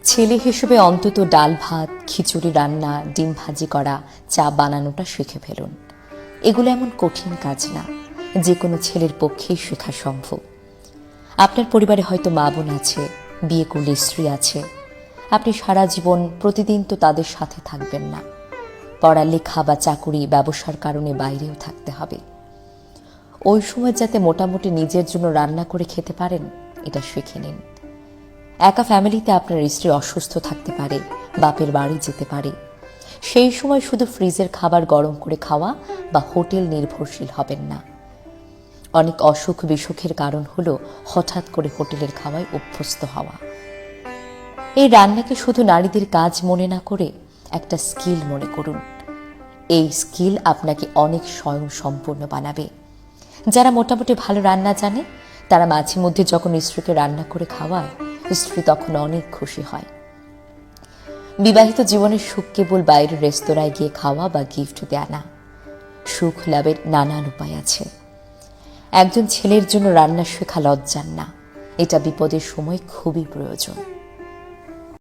ছেলে হিসেবে অন্তত ডাল ভাত, খিচুড়ি রান্না, ডিম ভাজি করা, চা বানানোটা শিখে ফেলুন। এগুলো এমন কঠিন কাজ না, যে কোনো ছেলের পক্ষেই শেখা সম্ভব। আপনার পরিবারে হয়তো মা বোন আছে, বিয়ে করলে স্ত্রী আছে। আপনি সারা জীবন প্রতিদিন তো তাদের সাথে থাকবেন না। পড়ালেখা বা চাকুরি, ব্যবসার কারণে বাইরেও থাকতে হবে। ওই সময় যাতে মোটামুটি নিজের জন্য রান্না করে খেতে পারেন, এটা শিখে নিন। একা ফ্যামিলিতে আপনার স্ত্রী অসুস্থ থাকতে পারে, বাপের বাড়ি যেতে পারে। সেই সময় শুধু ফ্রিজের খাবার গরম করে খাওয়া বা হোটেল নির্ভরশীল হবেন না। অনেক অসুখ বিসুখের কারণ হলো হঠাৎ করে হোটেলের খাওয়ায় অভ্যস্ত হওয়া। এই রান্নাকে শুধু নারীদের কাজ মনে না করে একটা স্কিল মনে করুন। এই স্কিল আপনাকে অনেক স্বয়ংসম্পূর্ণ বানাবে। যারা মোটামুটি ভালো রান্না জানে, তারা মাঝে মধ্যে যখন স্ত্রীকে রান্না করে খাওয়ায়, স্ত্রী তখন অনেক খুশি হয়। বিবাহিত জীবনের সুখ কেবল বাইরের রেস্তোরাঁয় গিয়ে খাওয়া বা গিফট দেয়া না। সুখ লাভের নানান উপায় আছে। একজন ছেলের জন্য রান্না শেখা লজ্জার না, এটা বিপদের সময় খুবই প্রয়োজন।